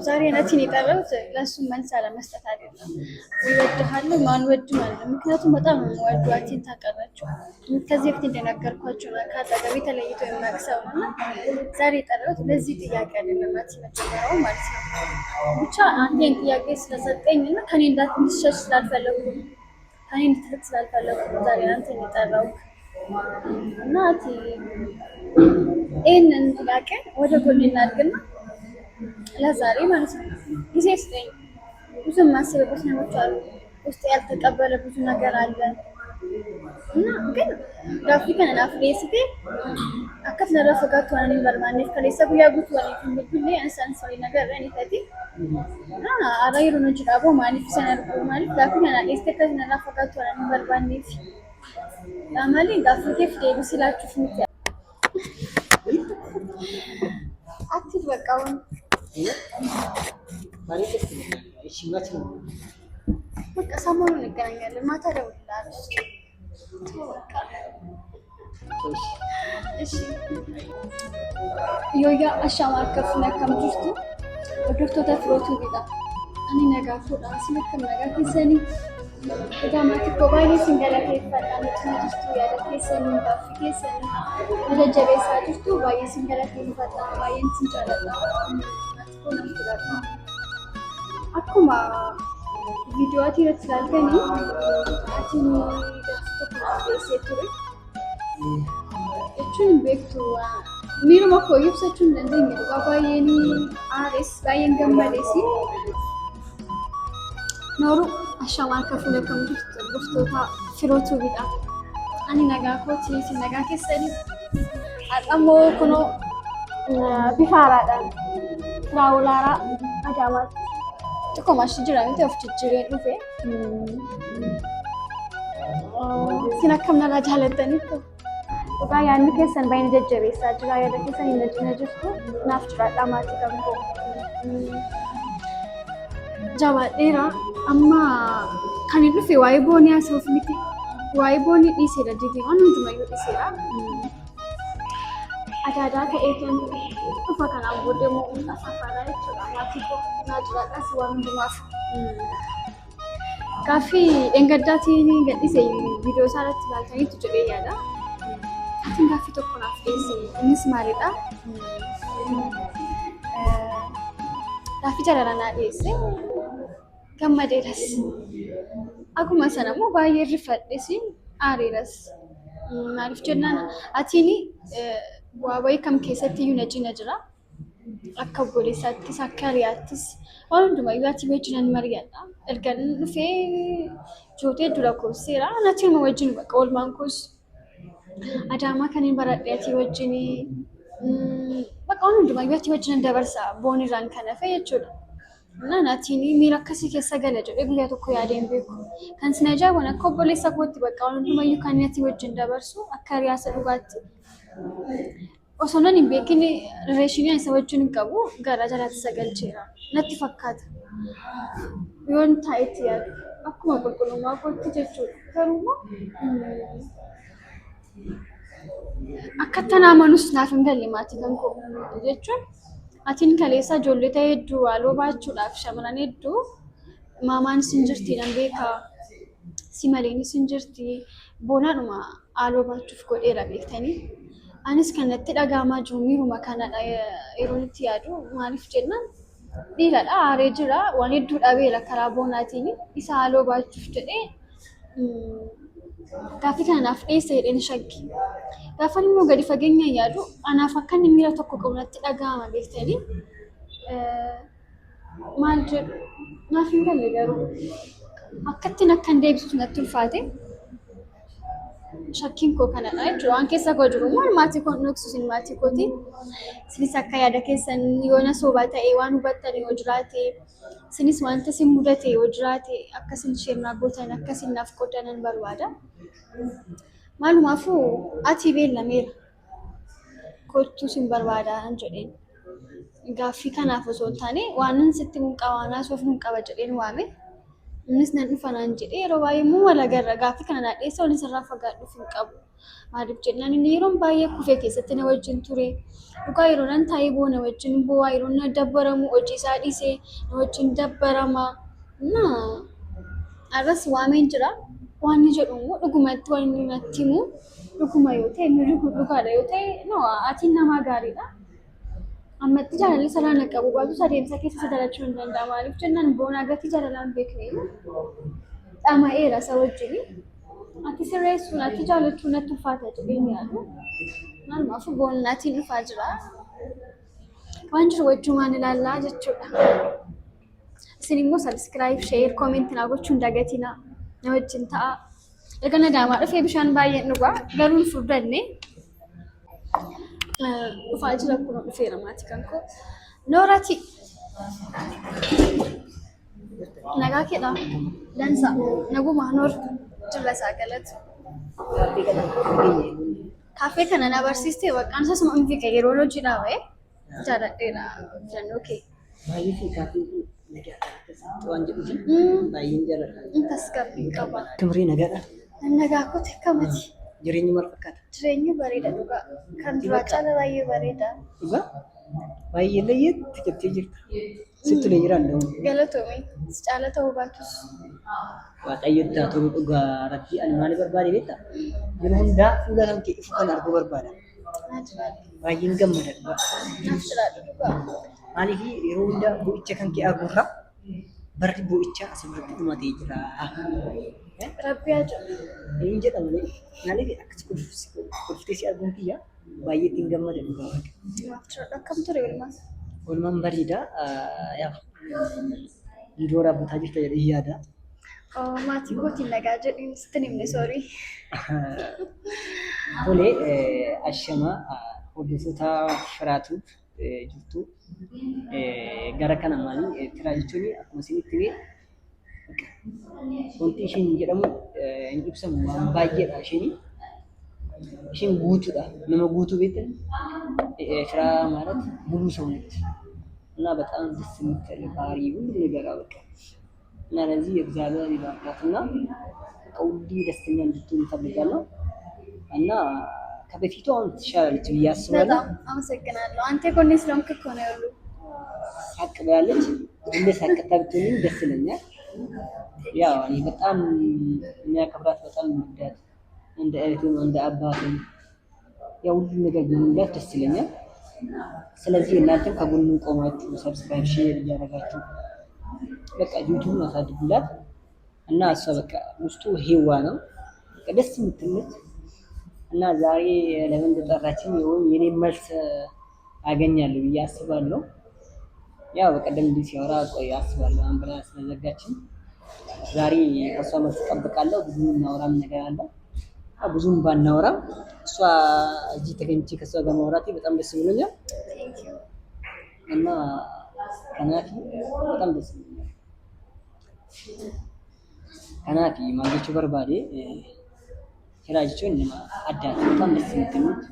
ዛሬ ናቲን የጠራሁት ለእሱ መልስ አለመስጠት አይደለም። እወድሃለሁ ማን ወድ ማለት ነው። ምክንያቱም በጣም ነው የምወደው። አንቺን ታውቃላችሁ። ከዚህ በፊት እንደነገርኳችሁ ነው ከአጠገቤ ተለይቶ የማያውቅ ሰው ነው እና ዛሬ የጠራሁት ለዚህ ጥያቄ አይደለም። ናቲ መጀመሪያው ማለት ነው ብቻ አንዴን ጥያቄ ስለሰጠኝ እና ከኔ እንዳትሸሽ ስላልፈለጉ ከኔ እንድትርቅ ስላልፈለጉ ዛሬ አንተን የጠራሁት እና ይህንን ጥያቄ ወደ ጎን እናድርግና ለዛሬ ማለት ነው ጊዜ ስጠኝ። ብዙ የማስብበት ነገሮች አሉ። ውስጥ ያልተቀበለ ብዙ ነገር አለ እና ግን gaaffii kana naaf dhiyeessite akkas narraa fagaattu waan hin barbaanneef kaleessa guyyaa guutuu waliin bilbilee ansaan sirrii nagarra ni taati. Ara yeroo nu jedhamu maaliif isin argu maaliif gaaffii kana dhiyeessite akkas narraa fagaattu waan hin barbaanneef maaliif gaaffii keef deebisii laachuuf miti. Ati በቃውን በቃ ሰሞኑን እንገናኛለን። ማታ እደውልልሃለሁ። እሺ Yooyaa ashamaa akka funa akkam jirtu hordoftoota firootuu bidha. Ani nagaa fuudhaan isin akkam nagaa keessanii egaa maatii koo baay'ee isin galateeffadha. Nuti jirtu yaada keessanii gaaffii keessanii na jajjabeessaa jirtu baay'ee isin galateeffadha. Baay'een isin jaalladha. Maatii koo nan fudhadha. Akkuma viidiyoo ati irratti ilaaltanii ati gaaffii tokko dhiyeessee ture. Jechuun beektu miiruma koo ibsachuu hin dandeenye dhugaa baay'een aares baay'een gammadees nooru ashamaa akka fuula kam jirtu hordoftoota firootuu bidha. Ani nagaa kooti isin nagaa keessanii ammoo kunoo bifa haaraadhaan raawulaaraa adaamaatti xiqqoo maashi jira miti of jijjiireen dhufe isin akkam narraa jaallattanitti dhugaa yaadni keessan baay'ee jajjabeessaa jira. Yaada keessan hin jajjina jirtu naaf jiraadha maatii gamkoo jabaadheera. Amma kan hin dhufe waa'ee boonii haasa'uuf miti. Waa'ee boonii dhiiseera digii waan hundumayyuu dhiiseera. Adaadaa ka'eetiin dhufa kanaan booddee moo afaafadha jechuudha. Maatii koo naa jiraadhaas waan hundumaaf. Gaaffii dheengaddaatiin gadhiise viidiyoo isaa irratti ilaaltaniitu jedhee yaada. Atiin gaaffii tokko naaf dhiyeesse innis maalidha? Gaaffii jalaala naa dhiyeesse gammadeeras. Akkuma sana immoo baay'ee rifadhes aareeras. Maaliif jennaan atiin waa wayii kam keessatti iyyuu na cina jira. Akka obboleessaattis akka hiriyaattis waan hundumayyuu ati wajjinan mari'adha. Erga dhufee jootee dura koosseera. Natiin wajjin bakka oolmaan koos Adaamaa kan hin baradhe ati wajjin bakka waan hundumayyuu ati wajjinan dabarsa boonirraan kan hafe jechuudha. Natiin miira akkasii keessa gala jedhee guyyaa tokko yaadeen beeku. Kan sin ajaa'iban akka obboleessa kootti bakka waan hundumayyuu kan ati wajjin dabarsu akka hiriyaasa dhugaatti. Osoo nan hin beekin reeshinii isa wajjin hin qabu garaa jalaatti sagalcheera. Natti fakkaata. Yoon taa'etti yaadu akkuma qulqullummaa kootti jechuudha. Garuu akkatti amanus naaf hin galle maatii kan koo jechuun atiin kaleessa ijoollota hedduu haaloo baachuudhaaf shamarran hedduu maamaan isin jirti nan beekaa si maleen isin jirti boonaadhuma haaloo baachuuf godheera beektanii. Anis kan natti dhaga'amaa jiru miiruma kanadha yeroo itti yaadu maaliif jennaan dhiiradha aaree jira waan hedduu dhabeera karaa boonaatiin isa haaloo baachuuf jedhee gaaffii kana naaf dhiyeesse jedheen shakki. Gaafan immoo gadi fageenyaan yaadu anaaf akka inni miira tokko qabu natti dhaga'ama beektanii maal jedhu naaf hin galle garuu akkattiin akka hin deebisu natti ulfaate. Shakkiin koo kanadha jechuudha. Waan keessa koo jiru immoo maatii koo dhoksu isin maatii kooti. Isinis akka yaada keessan yoona soba ta'e waan hubattan yoo jiraate isinis wanta isin mudate yoo jiraate akka isin sheemnaa gootan akka isin naaf qoodanan barbaada. Maalumaafuu ati beellameera. Kottuu isin barbaadan jedheen. Gaaffii kanaaf osoo hin taane waan sitti mun qaba waan haasoof mun qaba jedheen waame. Innis nan dhufa naan jedhee yeroo baay'ee immoo wal agarra gaaffii kana naa dhiyeesse waan isarraa fagaadhuuf hin qabu. Maaliif jennaan inni yeroon baay'ee kufee keessatti na wajjin ture. Dhugaa yeroo nan taa'ee boo na wajjin bu'aa yeroo na dabbaramu hojii isaa dhiisee na wajjin dabbarama. Arras waameen jira. Waan inni jedhu immoo dhugumatti waan inni natti himu dhuguma yoo ta'e inni dhugaadha yoo ta'e ati nama gaariidha. Ammatti jaalalli sarara qabu baatu adeemsa keessa dalachuu hin danda'a. Maaliif jennaan boona gatii jaalalaan beekne dhama'eera isa wajjin. Ati sirreessuun ati jaalachuun natti ulfaata jedhee ni yaadu. Kanaafuu boonnaatiin dhufaa jira. Waan jiru wajjumaan ilaallaa jechuudha. Isin immoo sabiskiraayib, sheer, koomentii naa gochuun dagatina. Na wajjin ta'a. Erga nadaamaa dhufee bishaan baay'een dhugaa galuun furdanne. Dhufaa jira kun dhufeera maatii kan koo. Noorati. Nagaa keedha. Dansa. Naguma noor jirra isaa galatu. Kaaffee kana na barsiistee baqqaan isa suma umfii kee yeroo hojiidhaa ba'ee jaaladheera jennuu kee. Baay'ee fi kaaffee waan jedhuuti baay'een jaalladha. Tasgabbii qaba. Timrii nagaadha. Nagaa kooti akkamati? Jireenyi maal fakkaata? Jireenyi bareeda dhugaa. Kan duraa caala baay'ee bareeda. Dhugaa? Baay'ee layyeetti jettee jirta. Sitti lee jiraan da'u. Galatoomii. Si caala ta'uu baatus. Waaqayyoon taatoo dhugaa irratti ani maali barbaade beektaa? Yeroo hundaa fuula kan kee ifu kan arguu barbaada. Baay'een gammada dhugaa. Naaf jiraadhu dhugaa. Maaliif yeroo hundaa bu'icha kan kee arguurraa barri bu'ichaa asirratti dhumatee jira. Rabbi haa jedhu. Inni jedhamanii maaliif akkas kolfitee si arguun kiyya baay'ee ittiin gammada dhugaa. Naaf jiraadhu akkam ture oolmaas. Oolmaan bareeda viidiyoo raabbataa jirta jedhee yaada. Maatii kootiin nagaa jedhiin sitti himne soorii. Tole ashama hordoftoota firaatu jirtu gara kana maalii tiraa jechuun akkuma isinitti himee wanti ishiin jedhamu hin ibsamu waan baay'eedha ishiin guutuudha nama guutuu beektan firaa ማለት ሙሉ ሰው ነች እና በጣም ደስ የምትል ባህሪ ሁሉ ነገር አበቃ እና ለዚህ እግዚአብሔር ይባርካትና ቀውዲ ደስተኛ እንድትሆን እፈልጋለሁ እና ከበፊቱ አሁን ትሻላለች ብዬ አስባለሁ። አመሰግናለሁ። አንተ ኮኔ ስለሆንክ እኮ ነው ያሉ ሳቅ ብላለች። እንደ ሳቅታ ብትሆንም ደስ ይለኛል። ያው እኔ በጣም የሚያከብራት በጣም ወዳት እንደ እህትም እንደ አባትም ያው ሁሉ ነገር ቢሆንላት ደስ ይለኛል። ስለዚህ እናንተም ከጎኑ ቆማችሁ ሰብስክራይብ ሼር እያደረጋችሁ በቃ ዩቲዩብን አሳድጉላት እና እሷ በቃ ውስጡ ሄዋ ነው በቃ ደስ የምትሉት እና ዛሬ ለምን ተጠራችኝ ይሁን የኔ መልስ አገኛለሁ ብዬ አስባለሁ። ያው በቀደም እንዲህ ሲያወራ ቆይ አስባለሁ አንብራ ስለዘጋችኝ ዛሬ ከሷ መልስ እጠብቃለሁ። ብዙ እናወራም ነገር አለ። ብዙም ባናወራም እሷ እዚህ ተገኝቼ ከሷ ጋር ማውራቴ በጣም ደስ ብሎኛል እና ከናፊ በጣም ደስ ብሎኛል። ከናፊ ማንገቹ በርባዴ ሄራጅቾን አዳት በጣም ደስ የምትሉት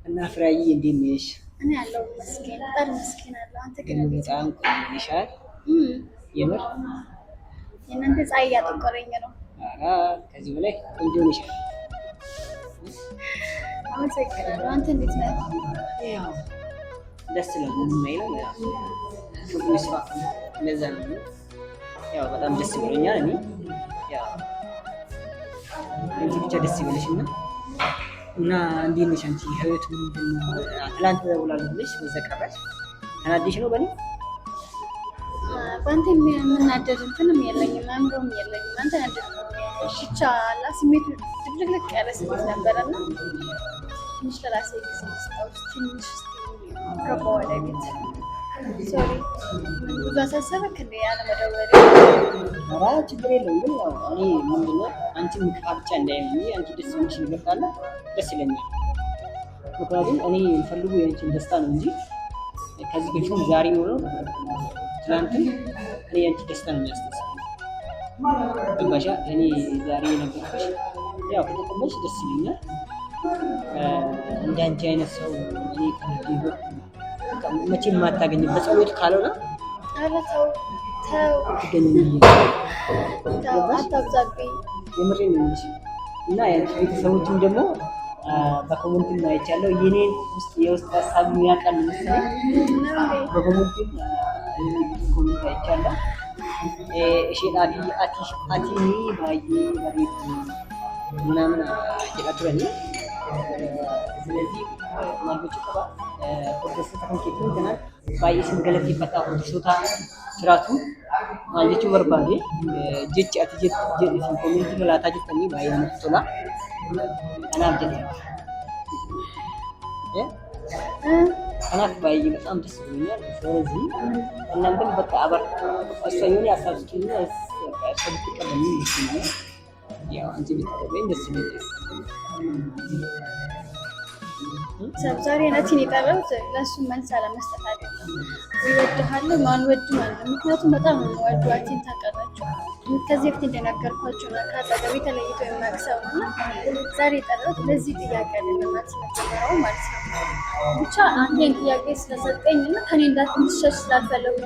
እና ፍራዬ እንዴት ነሽ? እኔ ያለው መስኪን በጣም መስኪን አለው። አንተ ግን በጣም ቆንጆሻል። የምር የእናንተ ፀሐይ ያጠቆረኝ ነው። ኧረ ከዚህ በላይ ቆንጆ ነሻል። አመሰግናለሁ። አንተ እንዴት ነህ? ያው ደስ ይላል። ምንም አይልም። ሁሉ ስራ እንደዛ ነው። ያው በጣም ደስ ብሎኛል። እኔ ያው እንጂ ብቻ ደስ ይበልሽና እና እንዴት ነሽ አንቺ? ህይወት ምንድን ነው? ትላንት ደውላለች በዛ ቀረሽ ተናደሽ ነው በኔ? በአንተ የምናደድ እንትንም የለኝም አእምሮም የለኝም። አንተ ናደድ ብቻ አላ ስሜት ድብልቅልቅ ያለ ስሜት ነበረና ትንሽ ለራሴ ጊዜ ስጠው ትንሽ ገባ ወደ ቤት። ሶሪ ብዙ አሳሰበክ እንደ ያለ መደወል? ኧረ ችግር የለውም። ግን ያው እኔ ምንድን ነው አንቺን ምክፋ ብቻ እንዳይሆን አንቺ ደስ የሚልሽ ነገር ካለ ደስ ይለኛል። ምክንያቱም እኔ የምፈልጉ የአንቺን ደስታ ነው እንጂ ከዚህ በፊትም ዛሬ ሆነው ትናንትም እኔ የአንቺ ደስታ ነው የሚያስደስተኝ። ገባሻ? እኔ ዛሬ የነገርኩሽ ያው ከተቀበልሽ ደስ ይለኛል። እንደ አንቺ አይነት ሰው እኔ ከልቤ መቼም የማታገኝም በጸሎት ካልሆነ ኧረ ተው ተው ትገኝልኝ ተው አታብዛብኝ። የምሬን ነው የምልሽ እና የአንቺ ቤተሰቦችም ደግሞ በኮሜንት አይቻለሁ። የኔን የውስጥ ሀሳብ የሚያውቃል መሰለኝ። በኮሜንት ኮሜንት አይቻለሁ። isheen ati baay'ee bareeddu ምናምን jedha ስለዚህ maal gochuu qaba hordoftoota kan keetiin kanaan baay'ee isin galateeffadha. Hordoftoota jiraatu maal jechuu barbaade jechi ati jedhi isin koomeentii galaataa jirtanii baay'ee namatti tola. Kanaaf jedhe kanaaf baay'ee በጣም ደስ ብሎኛል። ስለዚህ እናንተም በቃ አበር አሳዩኝ አሳስቱኝ ሰብትቀበሉ ይችላል። ያው አንቺ ብትቀበኝ ደስ ይለኛል። ዛሬ ናቲን የጠራሁት ለእሱ መልስ አለመስጠት አይደለም። ይወድሃለሁ ማን ወድ ማለት ነው። ምክንያቱም በጣም ነው ወዷችን ታውቃላችሁ። ከዚህ በፊት እንደነገርኳችሁ ነው ከአጠገቤ ተለይቶ የማያውቅ እና ዛሬ የጠራሁት ለዚህ ጥያቄ አይደለም ነው ማለት ነው። ብቻ አንዴን ጥያቄ ስለሰጠኝ እና ከኔ እንዳትሸሽ ስላልፈለጉ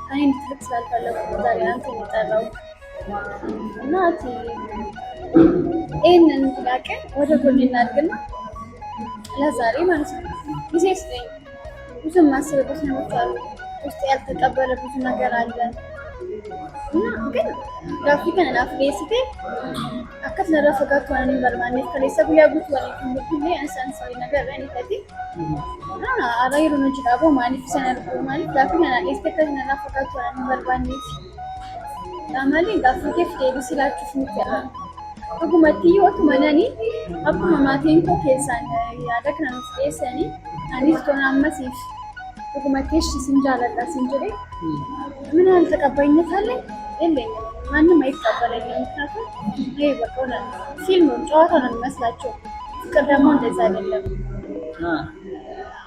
ከኔ እንድትርቅ ስላልፈለጉ ዛሬ አንተን የጠራሁት እና ይህንን ጥያቄ ወደ ጎን እናድርግና ለዛሬ ማለት ነው ጊዜ ስጠኝ። ብዙ የማስብበት ነገሮች አሉ። ውስጥ ያልተቀበለ ብዙ ነገር አለ እና ግን gaaffii kana naaf dhiyeessite akkas narraa fagaattu waan hin barbaanneef kaleessa guyyaa guutuu waliin mul'ifnee ansaan sa'ii nagarra ni ta'e ara yeroo nu jedhamu maaliif sana argu maaliif gaaffii kana dhiyeessite akkas narraa fagaattu waan hin barbaanneef maaliif gaaffii keef deebisii laachuuf nuti jedha. Dhugumatti yoo tumananii akkuma maatiin koo keessaan yaada kana nuuf dhiyeessanii anis tola ammasiif dhugumatti sin jaaladha sin jedhe ምን ያህል ተቀባይነት አለኝ የለኝም። ማንም አይቀበለኝም። ምክንያቱም ይሄ በቃ ፊልም ጨዋታ ነው የሚመስላቸው። ፍቅር ደግሞ እንደዛ አይደለም።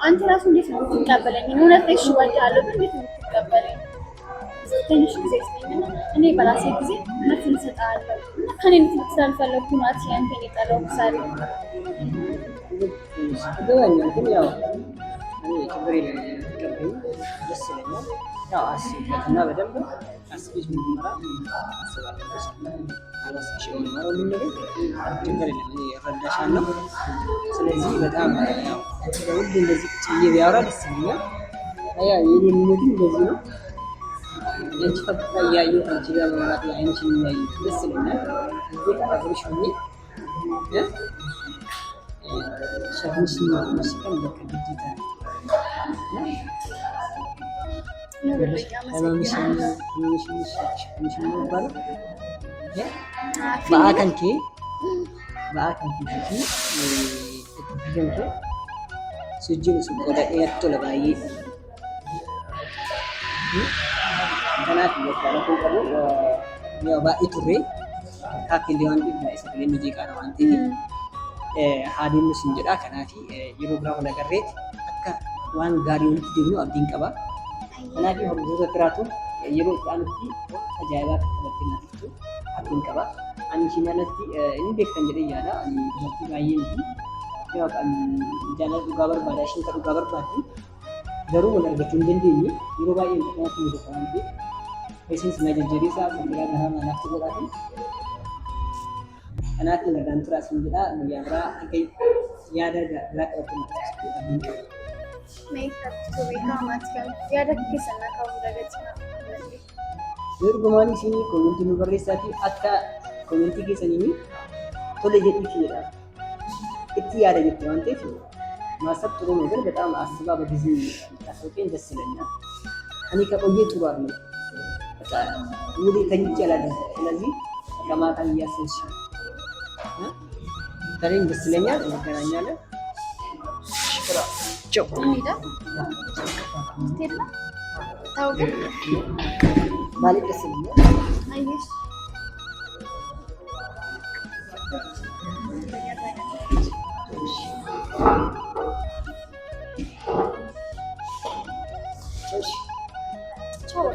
አንተ ራሱ እንዴት ነው የምትቀበለኝ? እውነት እሺ እወድሃለሁ ግን እንዴት ነው የምትቀበለኝ? ትንሽ ጊዜ ስጠኝና እኔ በራሴ ጊዜ መልስ እሰጥሃለሁ። እና ከኔ እንድትልቅ ስላልፈለግኩ ናት ያንተን የጠራሁት ዛሬ። ግን ያው እኔ ችግር የለም ደስ ይለኛል። ያው አስቤበትና በደንብ አስቤሽ ምንመራ አስባለሁ። አላስብሽ ምንመራው ምን ነገር ችግር የለም እኔ እረዳሻለሁ። ስለዚህ በጣም ያው ሁሉ እንደዚህ ጭዬ ቢያወራ ደስ ይለኛል። ያው የኔ ምኞት እንደዚህ ነው። አንቺ ፈጥታ እያየሁ አንቺ ጋር መምራት አይንሽን እያየሁ ደስ ይለኛል። እዚህ ተቀብለሽ ሆኜ ሸክምሽን መስቀል በቃ ግዴታ ba'aan kee sujjuun sun qoda dheeraa tola baay'ee kanaaf bakka kun qabu yoo baay'ee turre kaaffilee waan dhibba isa bilee muuziqaa waan ta'eef haadhiin sun jedha. Kanaaf yeroo biraa wal agarreetti akka waan gaarii walitti deemnu abdiin qaba. Kanaaf hordoftoota biraatu yeroo itti aanutti ajaa'ibaa qabattee naafiftu abdiin qaba. Ani isheen alatti inni beektan jedhee yaada. Ani dubartii baay'ee miti. Yoo jaalala dhugaa barbaada isheen kan dhugaa barbaaddu garuu wal argachuu hin dandeenye yeroo baay'ee kanatti mudata waan ta'eef isinis na jajjabeessaa kan biraa garaa manaaf godhaatu. Kanaaf nagaan turaa isin jedha. Guyyaa biraa akka yaada biraa qabattee naafiftu abdiin qaba. yaada keessan akka hundagachina Ergumaan isinii koomeentii nu barreessaatii akka koomeentii keessanii tole jedhiitii jedha. Itti yaada jette waan ta'eef ማሰብ ጥሩ ነው፣ ግን በጣም አስባ በጊዜ ታስወጪኝ ደስ ይለኛል። እኔ ከቆየ ጥሩ አይደለም። በቃ ሙሉ ተኝቼ አላደርም። ስለዚህ ለማታ እያሰብሽ ከኔም ደስ ይለኛል። እንገናኛለን። ሽክራ ቸው እንዴዳ ስቴላ ታው ግን ማለት ደስ ይለኛል። አይሽ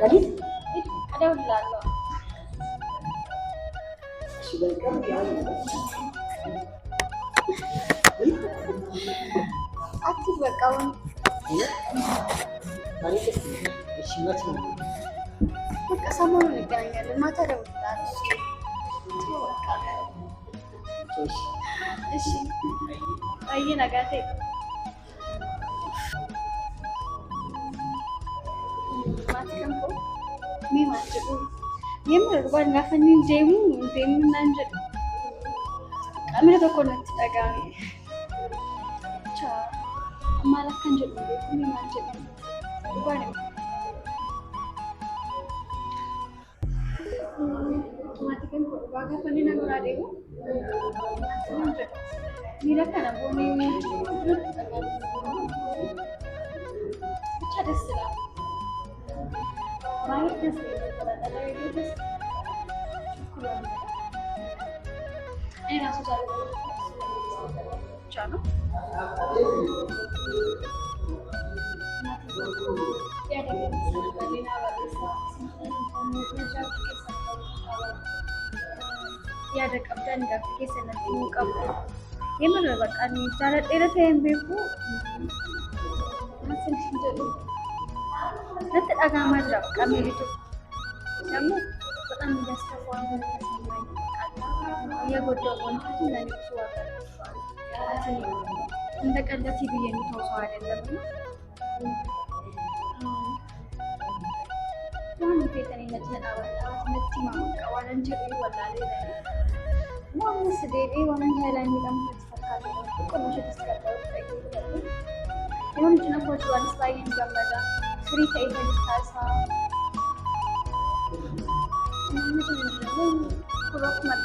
Tadi? Ada ulang. Sudah kan ya. Aktif berkawan. Iya. Mari kita simak semua. Bukan sama negara, mata ada ulang. Terus. እሺ baay'ee nagaa ta'e maatii kan koo mee maal jedhu yemmuu dhugaan gaafa inni deemu deemuun jedhu qaamni tokko natti dhaga'ame. Maal akkan jedhu beeku mee maal jedhu dhugaan maatii kan koo dhugaa gaafa inni nama biraa deemu maal jedhu miira kana boonee ብቻ ደስ ይላል ማለት ደስ ይላል እኔ ራሱ ዛሬ ብቻ ነው yaada qabdan gaaffii keessatti himuu qabdu. Yeemala bakka ani jaaladheera ta'een beeku masin jedhu natti dhaga'amaa jira bakka miilitu namni በጣም የሚያስከፋ ነገር ተሰማኝ። እየጎዳሁ ወንድቱ ለኔ ብዙ ዋጋ እንደ ቀለቲ ብዬ የምተው ሰው አይደለም waan feetanii natti natti maamulqa waan hin jedhu wallaalee waan deebi'ee waan hin jaalaan jedhamu natti fakkaate tokko ishee tasgabbaa'u ta'ee yeroo nuti na kooti waanis baay'een gammada firii ta'ee kan taasaa namni sun hin jiru akkuma